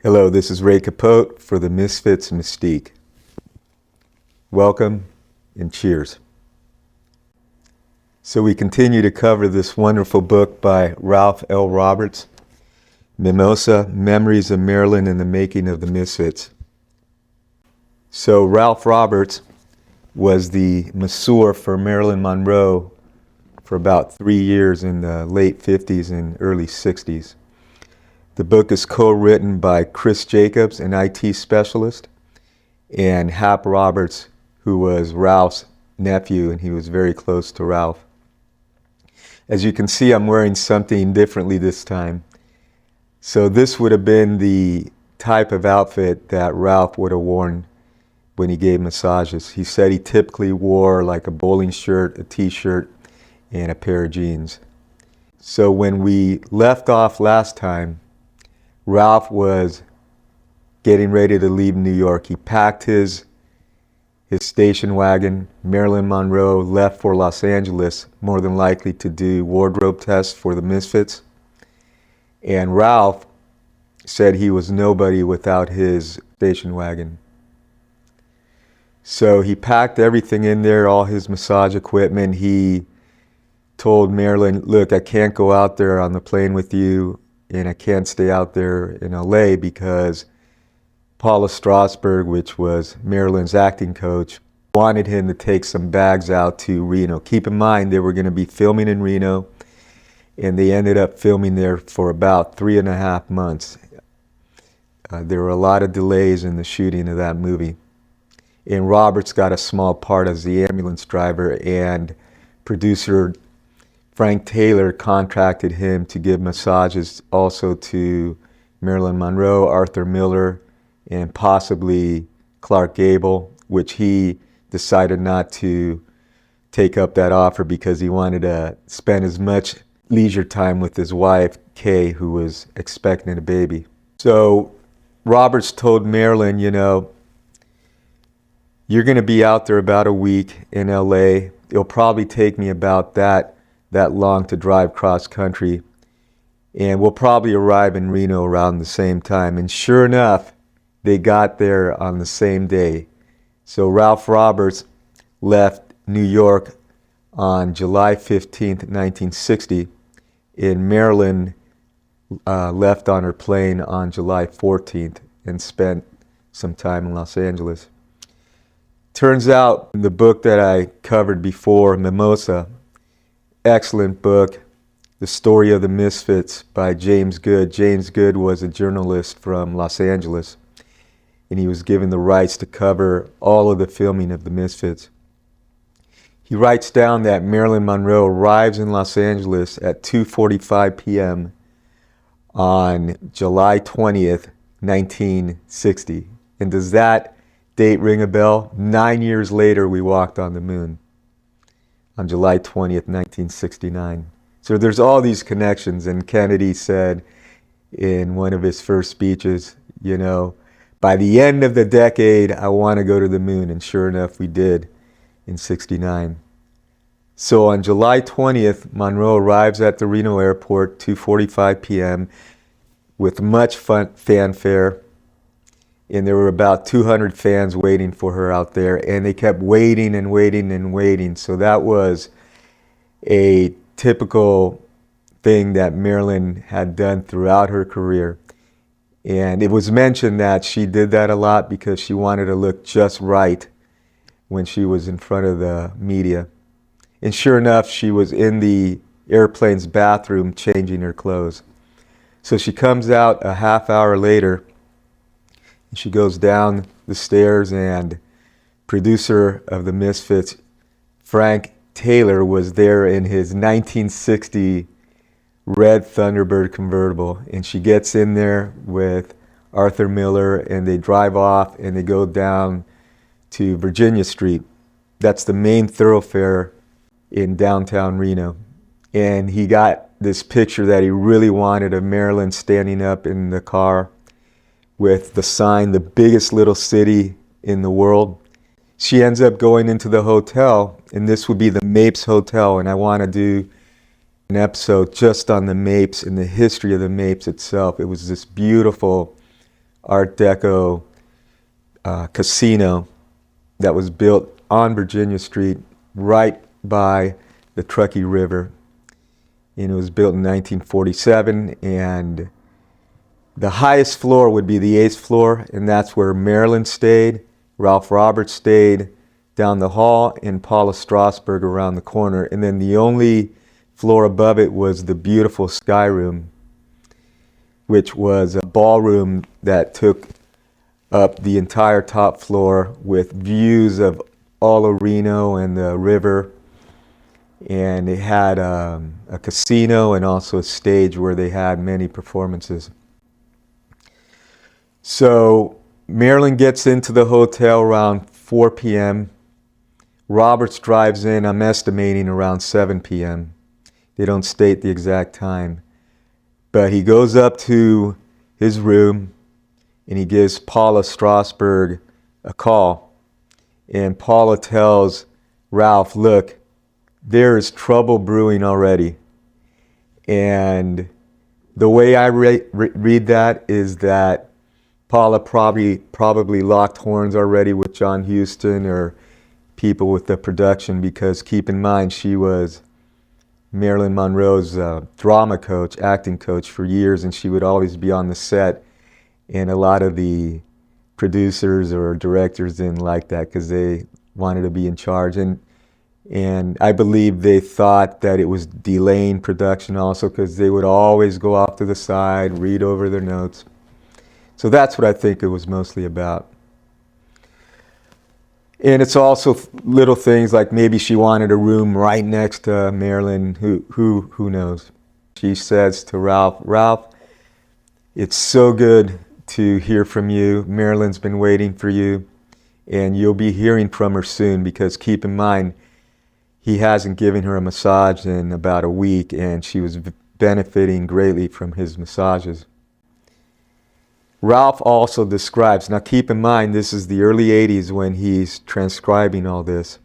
Hello, this is Ray Capote for the Misfits Mystique. Welcome and cheers. So we continue to cover this wonderful book by Ralph L. Roberts, Mimosa, Memories of Marilyn and the Making of the Misfits. So Ralph Roberts was the masseur for Marilyn Monroe for about 3 years in the late 50s and early 60s. The book is co-written by Chris Jacobs, an IT specialist, and Hap Roberts, who was Ralph's nephew, and he was very close to Ralph. As you can see, I'm wearing something differently this time. So this would have been the type of outfit that Ralph would have worn when he gave massages. He said he typically wore like a bowling shirt, a t-shirt, and a pair of jeans. So when we left off last time, Ralph was getting ready to leave New York. He packed his station wagon. Marilyn Monroe left for Los Angeles, more than likely to do wardrobe tests for the Misfits. And Ralph said he was nobody without his station wagon. So he packed everything in there, all his massage equipment. He told Marilyn, look, I can't go out there on the plane with you, and I can't stay out there in LA because Paula Strasberg, which was Marilyn's acting coach, wanted him to take some bags out to Reno. Keep in mind, they were going to be filming in Reno, and they ended up filming there for about 3.5 months. There were a lot of delays in the shooting of that movie. And Roberts got a small part as the ambulance driver, and producer Frank Taylor contracted him to give massages also to Marilyn Monroe, Arthur Miller, and possibly Clark Gable, which he decided not to take up that offer because he wanted to spend as much leisure time with his wife, Kay, who was expecting a baby. So Roberts told Marilyn, you know, you're going to be out there about a week in LA. It'll probably take me about that long to drive cross country, and we'll probably arrive in Reno around the same time. And sure enough, they got there on the same day. So Ralph Roberts left New York on July 15th, 1960, and Marilyn left on her plane on July 14th and spent some time in Los Angeles. Turns out, the book that I covered before, Mimosa, excellent book, The Story of the Misfits by James Good. James Good was a journalist from Los Angeles, and he was given the rights to cover all of the filming of the Misfits. He writes down that Marilyn Monroe arrives in Los Angeles at 2:45 p.m. on July 20th, 1960. And does that date ring a bell? 9 years later, we walked on the moon. On July 20th, 1969. So there's all these connections, and Kennedy said in one of his first speeches, you know, by the end of the decade, I want to go to the moon, and sure enough, we did in 69. So on July 20th, Monroe arrives at the Reno airport, 2:45 p.m., with much fanfare, and there were about 200 fans waiting for her out there, and they kept waiting and waiting and waiting. So that was a typical thing that Marilyn had done throughout her career. And it was mentioned that she did that a lot because she wanted to look just right when she was in front of the media. And sure enough, she was in the airplane's bathroom changing her clothes. So she comes out a half hour later. She goes down the stairs, and producer of the Misfits, Frank Taylor, was there in his 1960 red Thunderbird convertible. And she gets in there with Arthur Miller, and they drive off, and they go down to Virginia Street. That's the main thoroughfare in downtown Reno. And he got this picture that he really wanted of Marilyn standing up in the car with the sign, the biggest little city in the world. She ends up going into the hotel, and this would be the Mapes Hotel, and I want to do an episode just on the Mapes and the history of the Mapes itself. It was this beautiful Art Deco casino that was built on Virginia Street right by the Truckee River. And it was built in 1947, and the highest floor would be the 8th floor, and that's where Marilyn stayed, Ralph Roberts stayed down the hall, and Paula Strasberg around the corner. And then the only floor above it was the beautiful Sky Room, which was a ballroom that took up the entire top floor with views of all of Reno and the river. And it had a casino and also a stage where they had many performances. So Marilyn gets into the hotel around 4 p.m. Roberts drives in, I'm estimating around 7 p.m. They don't state the exact time. But he goes up to his room and he gives Paula Strasberg a call. And Paula tells Ralph, look, there is trouble brewing already. And the way I read that is that Paula probably locked horns already with John Huston or people with the production, because keep in mind, she was Marilyn Monroe's drama coach, acting coach for years, and she would always be on the set. And a lot of the producers or directors didn't like that because they wanted to be in charge. And I believe they thought that it was delaying production also, because they would always go off to the side, read over their notes. So that's what I think it was mostly about. And it's also little things like maybe she wanted a room right next to Marilyn. Who knows? She says to Ralph, Ralph, it's so good to hear from you. Marilyn's been waiting for you, and you'll be hearing from her soon, because keep in mind, he hasn't given her a massage in about a week, and she was benefiting greatly from his massages. Ralph also describes, now keep in mind, this is the early 80s when he's transcribing all this.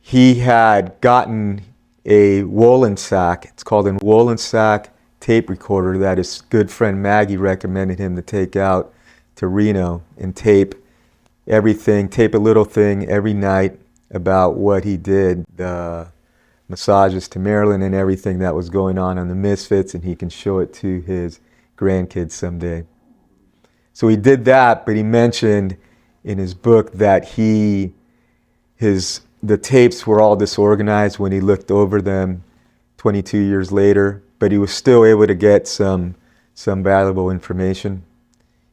He had gotten a Wollensack, it's called a Wollensack tape recorder that his good friend Maggie recommended him to take out to Reno and tape everything, tape a little thing every night about what he did, the massages to Marilyn and everything that was going on the Misfits, and he can show it to his grandkids someday. So he did that, but he mentioned in his book that the tapes were all disorganized when he looked over them 22 years later, but he was still able to get some valuable information.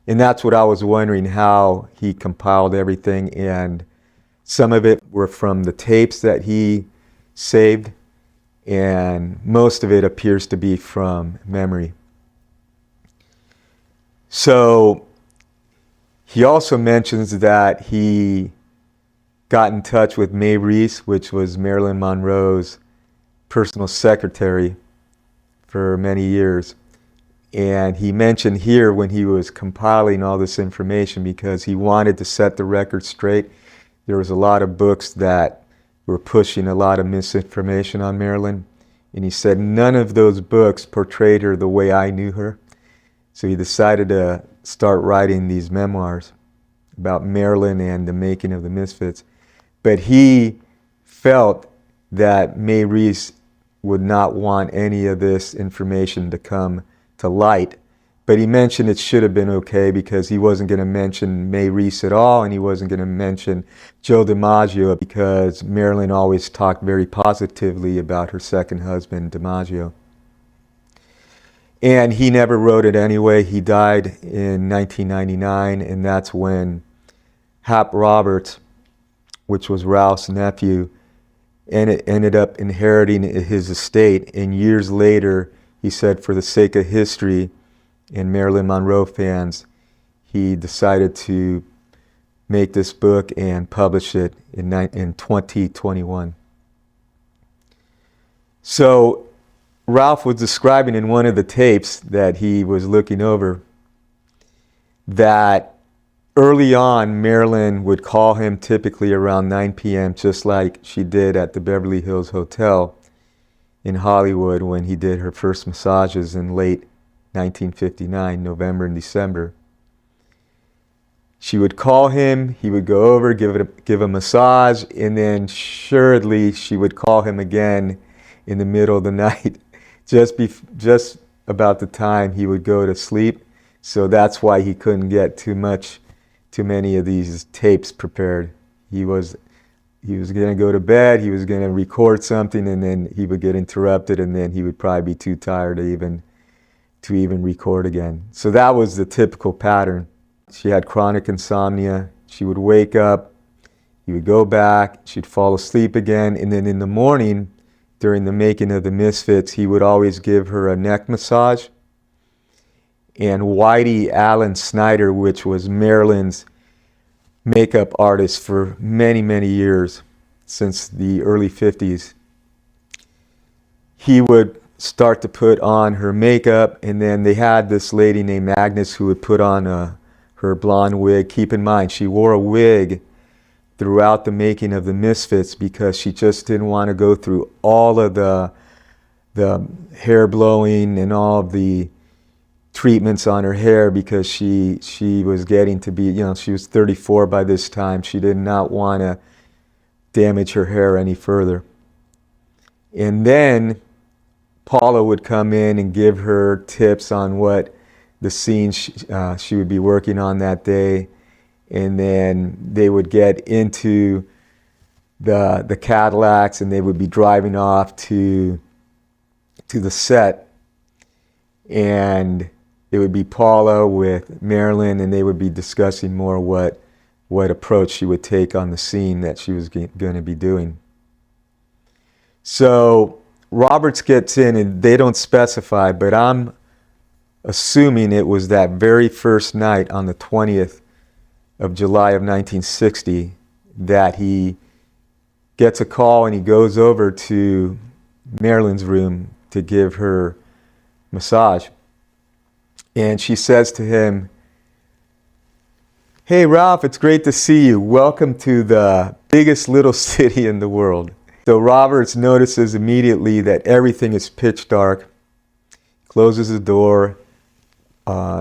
And that's what I was wondering, how he compiled everything, and some of it were from the tapes that he saved, and most of it appears to be from memory. So he also mentions that he got in touch with Mae Reese, which was Marilyn Monroe's personal secretary for many years. And he mentioned here when he was compiling all this information, because he wanted to set the record straight, there was a lot of books that were pushing a lot of misinformation on Marilyn. And he said none of those books portrayed her the way I knew her. So he decided to start writing these memoirs about Marilyn and the making of the Misfits. But he felt that Mae Reese would not want any of this information to come to light. But he mentioned it should have been okay, because he wasn't going to mention Mae Reese at all, and he wasn't going to mention Joe DiMaggio, because Marilyn always talked very positively about her second husband, DiMaggio. And he never wrote it anyway. He died in 1999, and that's when Hap Roberts, which was Ralph's nephew, ended up inheriting his estate. And years later, he said, for the sake of history and Marilyn Monroe fans, he decided to make this book and publish it in 2021. So Ralph was describing in one of the tapes that he was looking over that early on, Marilyn would call him typically around 9 p.m., just like she did at the Beverly Hills Hotel in Hollywood when he did her first massages in late 1959, November and December. She would call him, he would go over, give a massage, and then assuredly she would call him again in the middle of the night, just about the time he would go to sleep. So that's why he couldn't get too many of these tapes prepared. He was going to go to bed, he was going to record something, and then he would get interrupted, and then he would probably be too tired to even record again. So that was the typical pattern. She had chronic insomnia. She would wake up, he would go back, she'd fall asleep again, and then in the morning, during the making of the Misfits, he would always give her a neck massage. And Whitey Allen Snyder, which was Marilyn's makeup artist for many, many years, since the early 50s, he would start to put on her makeup, and then they had this lady named Agnes who would put on her blonde wig. Keep in mind, she wore a wig throughout the making of the Misfits because she just didn't want to go through all of the hair blowing and all of the treatments on her hair, because she was getting to be, she was 34 by this time. She did not want to damage her hair any further. And then Paula would come in and give her tips on what the scenes she would be working on that day, and then they would get into the Cadillacs and they would be driving off to the set, and it would be Paula with Marilyn, and they would be discussing more what approach she would take on the scene that she was going to be doing. So Roberts gets in, and they don't specify, but I'm assuming it was that very first night on the 20th of July of 1960 that he gets a call and he goes over to Marilyn's room to give her massage. And she says to him, "Hey Ralph, it's great to see you. Welcome to the biggest little city in the world." So Roberts notices immediately that everything is pitch dark, closes the door.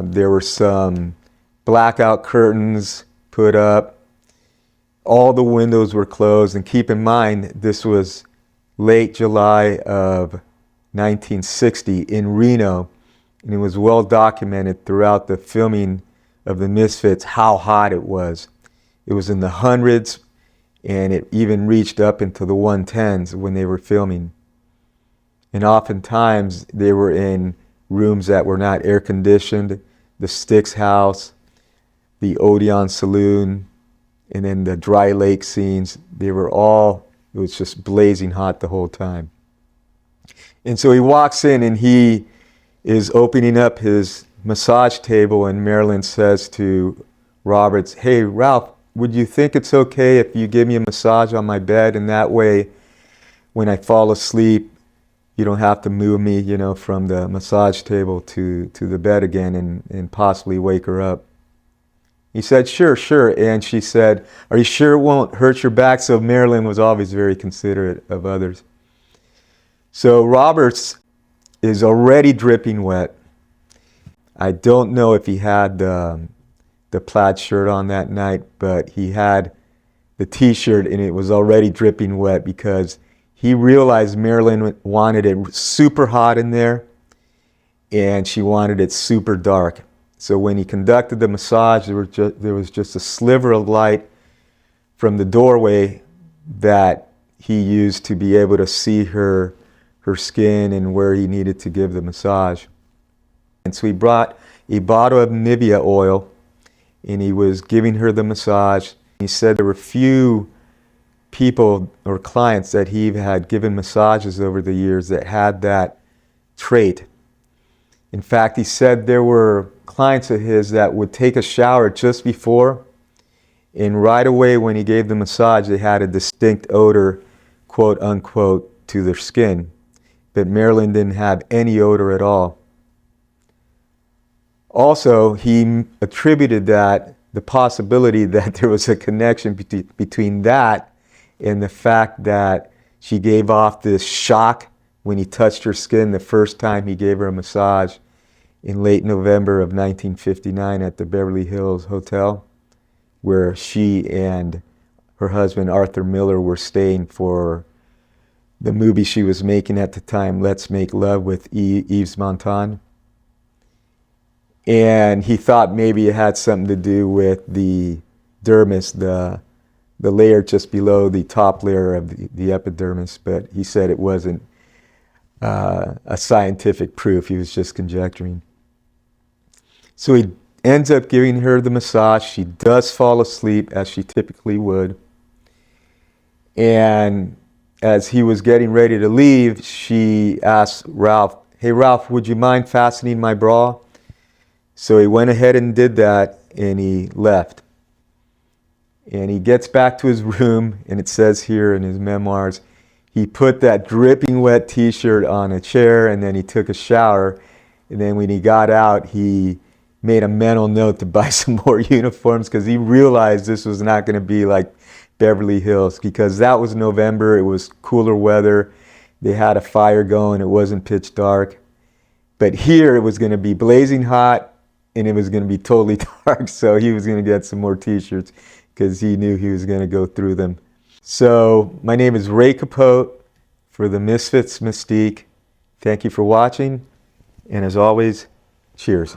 There were some blackout curtains put up. All the windows were closed. And keep in mind, this was late July of 1960 in Reno. And it was well documented throughout the filming of the Misfits how hot it was. It was in the hundreds, and it even reached up into the 110s when they were filming. And oftentimes they were in rooms that were not air conditioned, the Styx house, the Odeon Saloon, and then the Dry Lake scenes. It was just blazing hot the whole time. And so he walks in and he is opening up his massage table, and Marilyn says to Roberts, "Hey Ralph, would you think it's okay if you give me a massage on my bed, and that way when I fall asleep you don't have to move me, from the massage table to the bed again and possibly wake her up?" He said, sure. And she said, "Are you sure it won't hurt your back?" So Marilyn was always very considerate of others. So Roberts is already dripping wet. I don't know if he had the plaid shirt on that night, but he had the t-shirt and it was already dripping wet because he realized Marilyn wanted it super hot in there and she wanted it super dark. So when he conducted the massage, there was just a sliver of light from the doorway that he used to be able to see her skin and where he needed to give the massage. And so he brought a bottle of Nivea oil and he was giving her the massage. He said there were few people or clients that he had given massages over the years that had that trait. In fact, he said there were clients of his that would take a shower just before, and right away when he gave the massage, they had a distinct odor, quote unquote, to their skin. But Marilyn didn't have any odor at all. Also, he attributed the possibility that there was a connection between that and the fact that she gave off this shock when he touched her skin the first time he gave her a massage. in late November of 1959 at the Beverly Hills Hotel, where she and her husband Arthur Miller were staying for the movie she was making at the time, Let's Make Love with Yves Montand. And he thought maybe it had something to do with the dermis, the layer just below the top layer of the epidermis, but he said it wasn't a scientific proof. He was just conjecturing. So he ends up giving her the massage. She does fall asleep, as she typically would. And as he was getting ready to leave, she asked Ralph, "Hey Ralph, would you mind fastening my bra?" So he went ahead and did that, and he left. And he gets back to his room, and it says here in his memoirs, he put that dripping wet t-shirt on a chair, and then he took a shower. And then when he got out, he made a mental note to buy some more uniforms, because he realized this was not going to be like Beverly Hills, because that was November. It was cooler weather. They had a fire going. It wasn't pitch dark. But here it was going to be blazing hot, and it was going to be totally dark. So he was going to get some more t-shirts, because he knew he was going to go through them. So my name is Ray Capote for the Misfits Mystique. Thank you for watching. And as always, cheers.